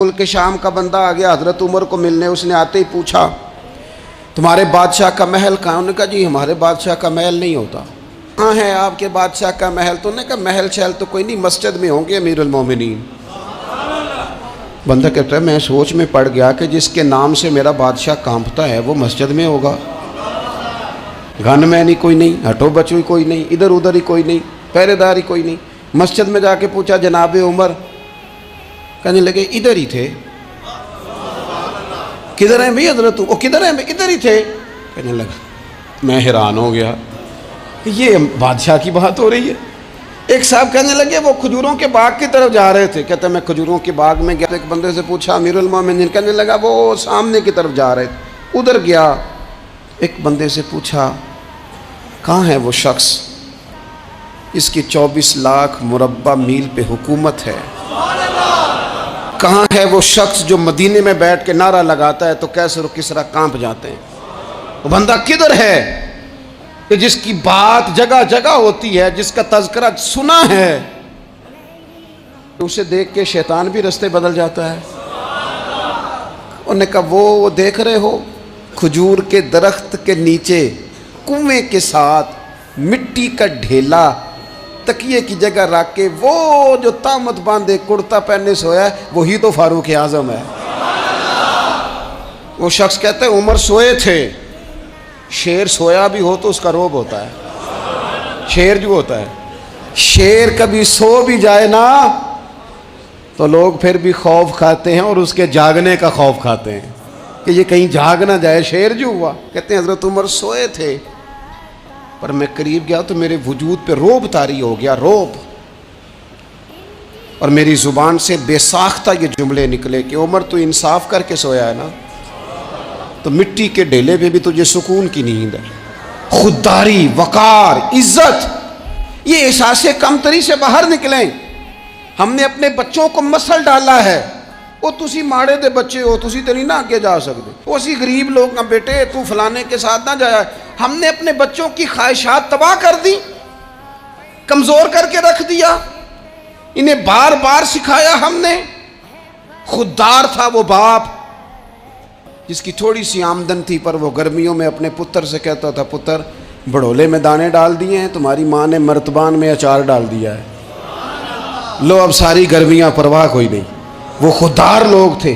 ملک شام کا بندہ آ گیا حضرت عمر کو ملنے. اس نے آتے ہی پوچھا تمہارے بادشاہ کا محل کہاں؟ انہوں نے کہا جی ہمارے بادشاہ کا محل نہیں ہوتا. کہاں ہے آپ کے بادشاہ کا محل؟ تو انہوں نے کہا محل شہل تو کوئی نہیں، مسجد میں ہوں گے امیر المومنین. بندہ کہتا ہے میں سوچ میں پڑ گیا کہ جس کے نام سے میرا بادشاہ کانپتا ہے وہ مسجد میں ہوگا. گن میں نہیں کوئی نہیں، ہٹو بچو کوئی نہیں، ادھر ادھر ہی کوئی نہیں، پہرے دار ہی کوئی نہیں. مسجد میں جا کے پوچھا جناب عمر، کہنے لگے ادھر ہی تھے. کدھر ہیں بھئی حضرت؟ وہ کدھر ہیں بھئی؟ ادھر ہی تھے. کہنے لگا میں حیران ہو گیا کہ یہ بادشاہ کی بات ہو رہی ہے. ایک صاحب کہنے لگے وہ کھجوروں کے باغ کی طرف جا رہے تھے. کہتے میں کھجوروں کے باغ میں گیا. ایک بندے سے پوچھا امیر المومنین، کہنے لگا وہ سامنے کی طرف جا رہے تھے، ادھر گیا. ایک بندے سے پوچھا کہاں ہے وہ شخص اس کی 24 لاکھ مربع میل پہ حکومت ہے؟ کہاں ہے وہ شخص جو مدینے میں بیٹھ کے نعرہ لگاتا ہے تو کیسر و کسریٰ کانپ جاتے ہیں؟ وہ بندہ کدھر ہے کہ جس کی بات جگہ جگہ ہوتی ہے، جس کا تذکرہ سنا ہے، اسے دیکھ کے شیطان بھی رستے بدل جاتا ہے. انہوں نے کہا وہ دیکھ رہے ہو کھجور کے درخت کے نیچے کنویں کے ساتھ مٹی کا ڈھیلا تکیے کی جگہ رکھ کے وہ جو تامت باندھے کرتا پہنے سویا ہے وہی تو فاروق اعظم ہے. وہ شخص کہتا ہے عمر سوئے تھے. شیر سویا بھی ہو تو اس کا روب ہوتا ہے. شیر جو ہوتا ہے، شیر کبھی سو بھی جائے نا تو لوگ پھر بھی خوف کھاتے ہیں اور اس کے جاگنے کا خوف کھاتے ہیں کہ یہ کہیں جاگ نہ جائے. شیر جو ہوا، کہتے ہیں حضرت عمر سوئے تھے پر میں قریب گیا تو میرے وجود پہ روب طاری ہو گیا، روب، اور میری زبان سے بے ساختہ یہ جملے نکلے کہ عمر تو انصاف کر کے سویا ہے نا، تو مٹی کے ڈھیلے پہ بھی تجھے سکون کی نیند ہے. خودداری، وقار، عزت، یہ احساس کمتری سے باہر نکلیں. ہم نے اپنے بچوں کو مسل ڈالا ہے، وہ تسی ماڑے دے بچے ہو، تسی تو نہیں نہ آگے جا سکتے، وہ اسی غریب لوگ نہ بیٹے تو فلانے کے ساتھ نہ جایا. ہم نے اپنے بچوں کی خواہشات تباہ کر دی، کمزور کر کے رکھ دیا، انہیں بار بار سکھایا ہم نے. خوددار تھا وہ باپ جس کی تھوڑی سی آمدن تھی پر وہ گرمیوں میں اپنے پتر سے کہتا تھا پتر بڑھولے میں دانے ڈال دیے ہیں، تمہاری ماں نے مرتبان میں اچار ڈال دیا ہے، لو اب ساری گرمیاں پرواہ کوئی نہیں. وہ خوددار لوگ تھے.